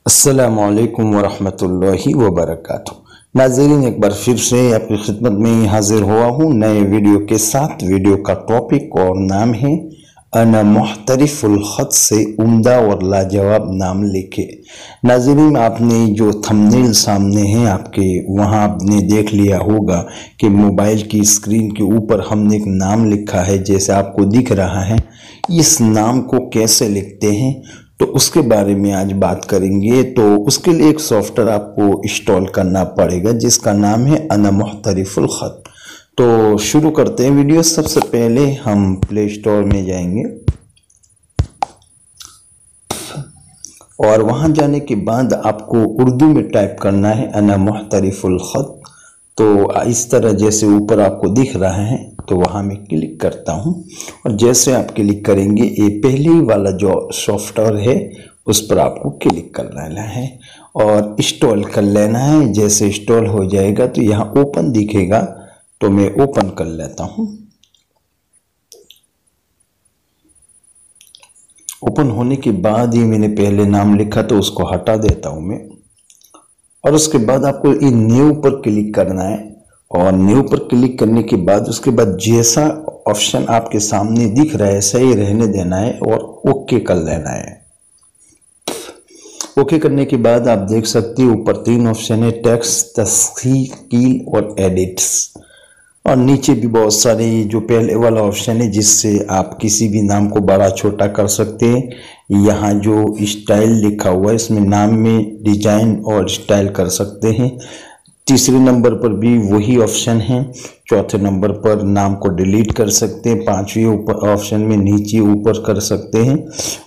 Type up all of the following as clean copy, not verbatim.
अस्सलामुअलैकुम वरहमतुल्लाहि वबरकातुहू। नाज़रीन, एक बार फिर से आपकी खिदमत में हाजिर हुआ हूँ नए वीडियो के साथ। वीडियो का टॉपिक और नाम है अना मुख्तलिफुल ख़त से उम्दा और लाजवाब नाम लिखे। नाज़रीन, आपने जो थंबनेल सामने है आपके, वहाँ आपने देख लिया होगा कि मोबाइल की स्क्रीन के ऊपर हमने एक नाम लिखा है, जैसे आपको दिख रहा है। इस नाम को कैसे लिखते हैं तो उसके बारे में आज बात करेंगे। तो उसके लिए एक सॉफ्टवेयर आपको इंस्टॉल करना पड़ेगा जिसका नाम है अना मुख्तलिफुल ख़त। तो शुरू करते हैं वीडियो। सबसे पहले हम प्ले स्टोर में जाएंगे और वहां जाने के बाद आपको उर्दू में टाइप करना है अना मुख्तलिफुल ख़त। तो इस तरह जैसे ऊपर आपको दिख रहा है, तो वहाँ मैं क्लिक करता हूँ और जैसे आप क्लिक करेंगे ये पहले वाला जो सॉफ्टवेयर है उस पर आपको क्लिक कर लेना है और इंस्टॉल कर लेना है। जैसे इंस्टॉल हो जाएगा तो यहाँ ओपन दिखेगा, तो मैं ओपन कर लेता हूँ। ओपन होने के बाद ही मैंने पहले नाम लिखा तो उसको हटा देता हूँ मैं, और उसके बाद आपको ये न्यू पर क्लिक करना है और न्यू पर क्लिक करने के बाद उसके बाद जैसा ऑप्शन आपके सामने दिख रहा है सही रहने देना है और ओके कर लेना है। ओके करने के बाद आप देख सकते हो ऊपर तीन ऑप्शन है, टेक्स्ट, तस्कील और एडिट्स, और नीचे भी बहुत सारे जो पहले वाला ऑप्शन है जिससे आप किसी भी नाम को बड़ा छोटा कर सकते हैं। यहाँ जो स्टाइल लिखा हुआ है इसमें नाम में डिजाइन और स्टाइल कर सकते हैं। तीसरे नंबर पर भी वही ऑप्शन है। चौथे नंबर पर नाम को डिलीट कर सकते हैं। पांचवें ऊपर ऑप्शन में नीचे ऊपर कर सकते हैं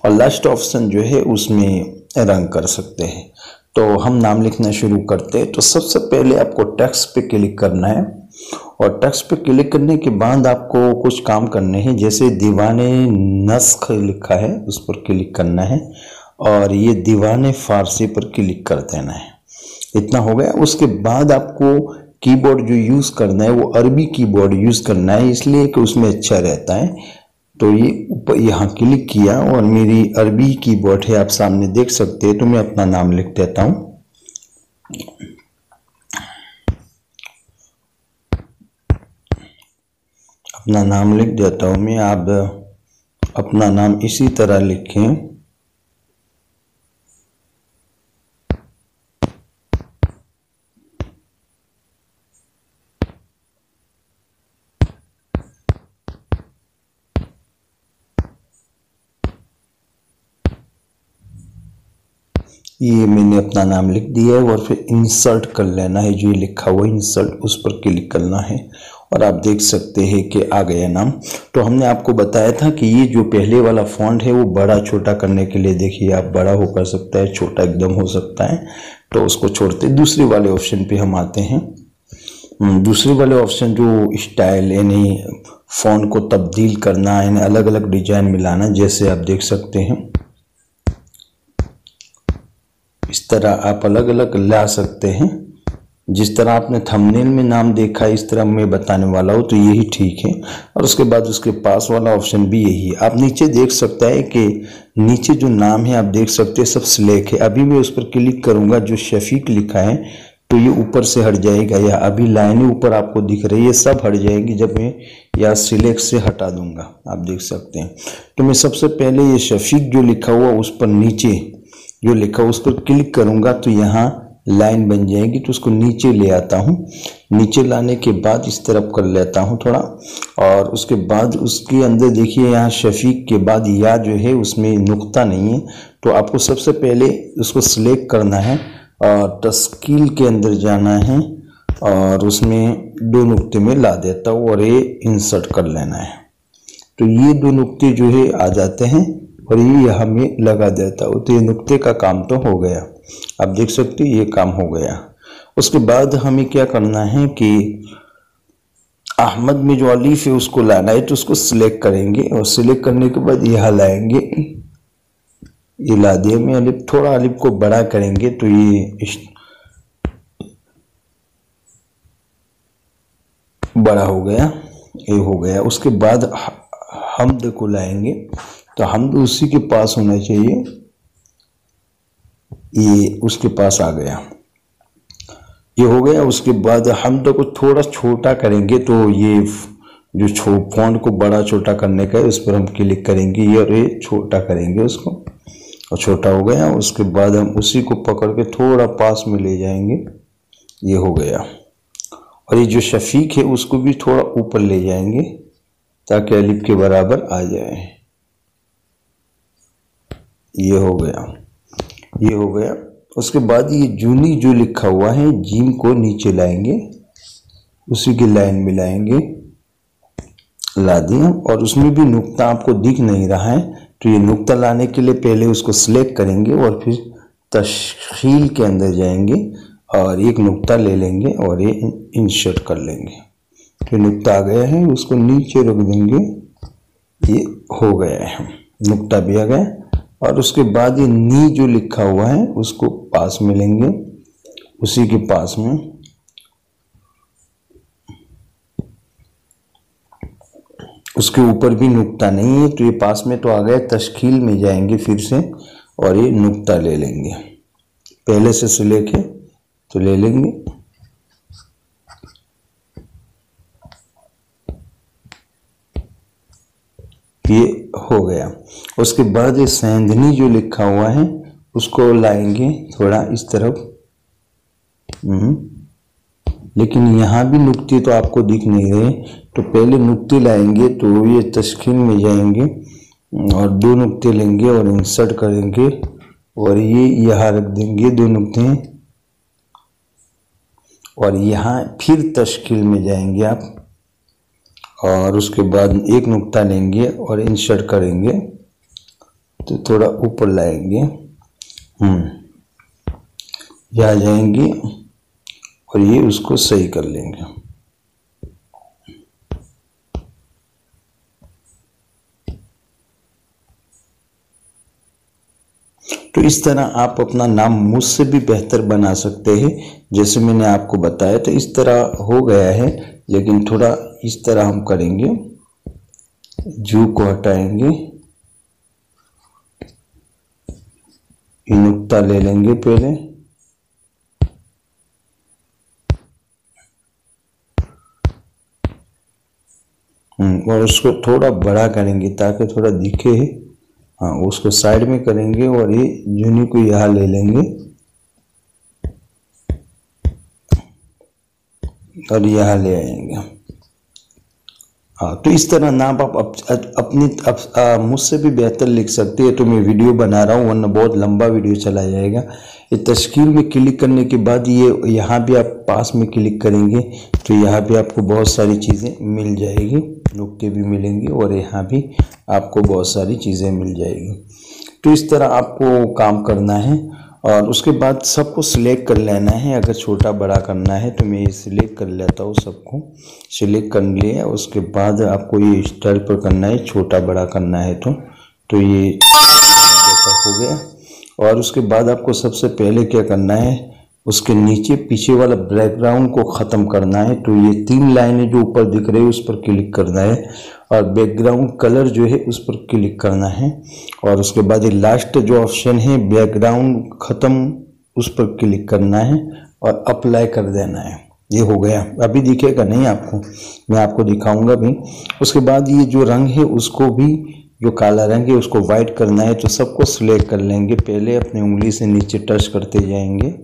और लास्ट ऑप्शन जो है उसमें रंग कर सकते हैं। तो हम नाम लिखना शुरू करते हैं। तो सबसे पहले आपको टेक्स्ट पे क्लिक करना है और टेक्स्ट पे क्लिक करने के बाद आपको कुछ काम करने हैं। जैसे दीवाने नस्ख लिखा है उस पर क्लिक करना है और ये दीवाने फारसी पर क्लिक कर देना है। इतना हो गया। उसके बाद आपको कीबोर्ड जो यूज़ करना है वो अरबी कीबोर्ड यूज़ करना है, इसलिए कि उसमें अच्छा रहता है। तो ये ऊपर यहाँ क्लिक किया और मेरी अरबी कीबोर्ड है, आप सामने देख सकते हैं। तो मैं अपना नाम लिख देता हूँ। अपना नाम लिख देता हूँ मैं। आप अपना नाम इसी तरह लिखें। ये मैंने अपना नाम लिख दिया है और फिर इंसर्ट कर लेना है। जो लिखा हुआ इंसर्ट उस पर क्लिक करना है और आप देख सकते हैं कि आ गया नाम। तो हमने आपको बताया था कि ये जो पहले वाला फॉन्ट है वो बड़ा छोटा करने के लिए, देखिए आप बड़ा हो कर सकता है, छोटा एकदम हो सकता है। तो उसको छोड़ते दूसरे वाले ऑप्शन पे हम आते हैं। दूसरे वाले ऑप्शन जो स्टाइल यानी फॉन्ट को तब्दील करना, यानी अलग अलग डिजाइन मिलाना, जैसे आप देख सकते हैं इस तरह आप अलग अलग ला सकते हैं। जिस तरह आपने थंबनेल में नाम देखा इस तरह मैं बताने वाला हूँ, तो यही ठीक है। और उसके बाद उसके पास वाला ऑप्शन भी यही है। आप नीचे देख सकते हैं कि नीचे जो नाम है आप देख सकते हैं सब सिलेक्ट है। अभी मैं उस पर क्लिक करूँगा, जो शफीक लिखा है तो ये ऊपर से हट जाएगा, या अभी लाइनें ऊपर आपको दिख रही है सब हट जाएंगी जब मैं या सिलेक्ट से हटा दूंगा। आप देख सकते हैं। तो मैं सबसे पहले ये शफीक जो लिखा हुआ उस पर नीचे जो लिखा उस पर क्लिक करूंगा तो यहाँ लाइन बन जाएगी। तो उसको नीचे ले आता हूँ। नीचे लाने के बाद इस तरफ कर लेता हूँ थोड़ा, और उसके बाद उसके अंदर देखिए यहाँ शफीक के बाद या जो है उसमें नुक्ता नहीं है। तो आपको सबसे पहले उसको सिलेक्ट करना है और तस्कील के अंदर जाना है और उसमें दो नुक्ते में ला देता हूँ और ये इंसर्ट कर लेना है। तो ये दो नुक्ते जो है आ जाते हैं और ये यहाँ में लगा देता हूँ। तो ये नुक्ते का काम तो हो गया। आप देख सकते हैं ये काम हो गया। उसके बाद हमें क्या करना है कि अहमद में जो अलीफ है उसको लाना है। तो उसको सिलेक्ट करेंगे और सिलेक्ट करने के बाद यहाँ लाएंगे, ये ला दिया मैं अलिफ। थोड़ा अलिफ को बड़ा करेंगे तो ये बड़ा हो गया, ये हो गया। उसके बाद हमद को लाएंगे, तो हमद उसी के पास होना चाहिए। ये उसके पास आ गया, ये हो गया। उसके बाद हम तो कुछ थोड़ा छोटा करेंगे, तो ये जो फॉन्ट को बड़ा छोटा करने का है उस पर हम क्लिक करेंगे, ये और ये छोटा करेंगे उसको, और छोटा हो गया। उसके बाद हम उसी को पकड़ के थोड़ा पास में ले जाएंगे, ये हो गया। और ये जो शफीक है उसको भी थोड़ा ऊपर ले जाएंगे ताकि अलिफ के बराबर आ जाए, ये हो गया, ये हो गया। उसके बाद ये जूनी जो लिखा हुआ है जीम को नीचे लाएंगे, उसी की लाइन में लाएंगे, ला दिया। और उसमें भी नुक्ता आपको दिख नहीं रहा है, तो ये नुक्ता लाने के लिए पहले उसको सिलेक्ट करेंगे और फिर तश्कील के अंदर जाएंगे और एक नुक्ता ले लेंगे और ये इंसर्ट कर लेंगे। तो नुक्ता आ गया है, उसको नीचे रख देंगे, ये हो गया है, नुक्ता भी आ गया। और उसके बाद ये नी जो लिखा हुआ है उसको पास में लेंगे, उसी के पास में उसके ऊपर भी नुक्ता नहीं है, तो ये पास में तो आ गया। तश्कील में जाएंगे फिर से और ये नुक्ता ले लेंगे, पहले से सिलेक्ट है तो ले लेंगे, ये हो गया। उसके बाद ये सेंधनी जो लिखा हुआ है उसको लाएंगे थोड़ा इस तरफ, लेकिन यहाँ भी नुक्ते तो आपको दिख नहीं रहे, तो पहले नुक्ते लाएंगे, तो ये तश्कील में जाएंगे और दो नुक्ते लेंगे और इंसर्ट करेंगे और ये यहाँ रख देंगे दो नुक्ते, और यहाँ फिर तश्कील में जाएंगे आप और उसके बाद एक नुक्ता लेंगे और इंसर्ट करेंगे, तो थोड़ा ऊपर लाएंगे, यहाँ जाएंगे और ये उसको सही कर लेंगे। तो इस तरह आप अपना नाम मुझसे भी बेहतर बना सकते हैं, जैसे मैंने आपको बताया। तो इस तरह हो गया है, लेकिन थोड़ा इस तरह हम करेंगे, जू को हटाएंगे, ये नुक्ता ले लेंगे पहले, और उसको थोड़ा बड़ा करेंगे ताकि थोड़ा दिखे, हाँ उसको साइड में करेंगे और ये जूनी को यहाँ ले लेंगे और यहाँ ले आएंगे। हाँ, तो इस तरह नाम आप अपनी मुझसे भी बेहतर लिख सकते हैं। तो मैं वीडियो बना रहा हूँ, वरना बहुत लंबा वीडियो चला जाएगा। ये तश्कील में क्लिक करने के बाद ये यहाँ भी आप पास में क्लिक करेंगे तो यहाँ भी आपको बहुत सारी चीज़ें मिल जाएगी, नुक्ते भी मिलेंगे और यहाँ भी आपको बहुत सारी चीज़ें मिल जाएगी। तो इस तरह आपको काम करना है और उसके बाद सबको सिलेक्ट कर लेना है। अगर छोटा बड़ा करना है तो मैं ये सिलेक्ट कर लेता हूँ, सबको सिलेक्ट कर लिया। उसके बाद आपको ये स्टाइल पर करना है, छोटा बड़ा करना है तो ये जैसा हो गया। और उसके बाद आपको सबसे पहले क्या करना है, उसके नीचे पीछे वाला बैकग्राउंड को ख़त्म करना है। तो ये 3 लाइनें जो ऊपर दिख रही है उस पर क्लिक करना है और बैकग्राउंड कलर जो है उस पर क्लिक करना है। और उसके बाद ये लास्ट जो ऑप्शन है बैकग्राउंड ख़त्म, उस पर क्लिक करना है और अप्लाई कर देना है। ये हो गया। अभी दिखेगा नहीं आपको, मैं आपको दिखाऊंगा भी। उसके बाद ये जो रंग है उसको भी, जो काला रंग है उसको वाइट करना है। तो सबको सिलेक्ट कर लेंगे, पहले अपनी उंगली से नीचे टच करते जाएंगे,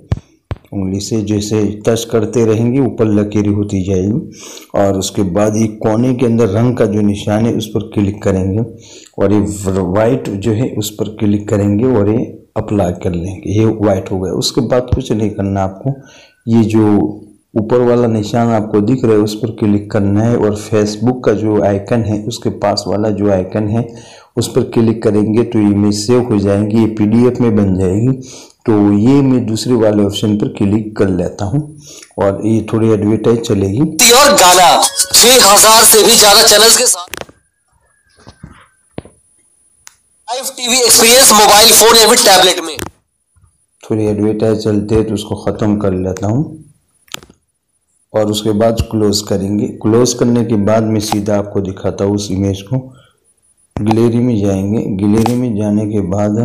उंगली से जैसे टच करते रहेंगे ऊपर लकीर होती जाएगी। और उसके बाद ये कोने के अंदर रंग का जो निशान है उस पर क्लिक करेंगे और ये वाइट जो है उस पर क्लिक करेंगे और ये अप्लाई कर लेंगे। ये वाइट हो गया। उसके बाद कुछ नहीं करना आपको, ये जो ऊपर वाला निशान आपको दिख रहा है उस पर क्लिक करना है और फेसबुक का जो आइकन है उसके पास वाला जो आइकन है उस पर क्लिक करेंगे तो इमेज सेव हो जाएंगी, ये PDF में बन जाएगी। तो ये मैं दूसरे वाले ऑप्शन पर क्लिक कर लेता हूँ और ये थोड़ी एडवर्टाइज चलेगी। और गाना 6000 से भी ज्यादा चैनल्स के साथ live TV experience mobile phone या फिर टैबलेट में। थोड़ी एडवर्टाइज चलते हैं तो उसको ख़त्म कर लेता हूँ और उसके बाद क्लोज करेंगे। क्लोज करने के बाद मैं सीधा आपको दिखाता हूँ उस इमेज को। गैलरी में जाएंगे, गैलरी में जाने के बाद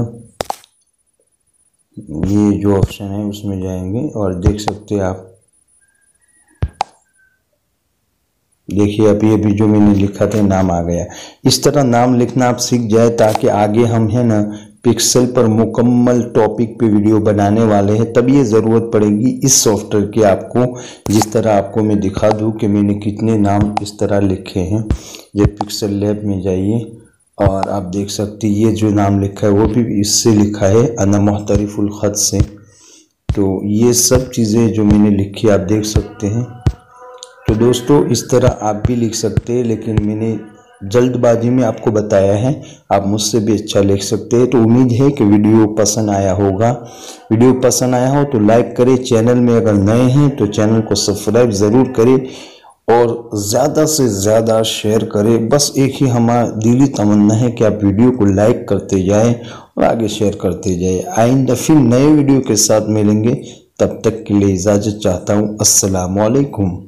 ये जो ऑप्शन है उसमें जाएंगे और देख सकते हैं आप, देखिए अभी अभी जो मैंने लिखा था नाम आ गया। इस तरह नाम लिखना आप सीख जाए ताकि आगे हम है ना पिक्सल पर मुकम्मल टॉपिक पे वीडियो बनाने वाले हैं, तब ये ज़रूरत पड़ेगी इस सॉफ्टवेयर की आपको। जिस तरह आपको मैं दिखा दूँ कि मैंने कितने नाम इस तरह लिखे हैं। ये पिक्सल लैब में जाइए और आप देख सकते हैं ये जो नाम लिखा है वो भी इससे लिखा है, अना मुख्तलिफुल ख़त से। तो ये सब चीज़ें जो मैंने लिखी आप देख सकते हैं। तो दोस्तों इस तरह आप भी लिख सकते हैं, लेकिन मैंने जल्दबाजी में आपको बताया है, आप मुझसे भी अच्छा लिख सकते हैं। तो उम्मीद है कि वीडियो पसंद आया होगा। वीडियो पसंद आया हो तो लाइक करें, चैनल में अगर नए हैं तो चैनल को सब्सक्राइब ज़रूर करें और ज़्यादा से ज़्यादा शेयर करें। बस एक ही हमारा दिली तमन्ना है कि आप वीडियो को लाइक करते जाएं और आगे शेयर करते जाएं। आइंदा फिर नए वीडियो के साथ मिलेंगे, तब तक के लिए इजाज़त चाहता हूँ। अस्सलामु अलैकुम।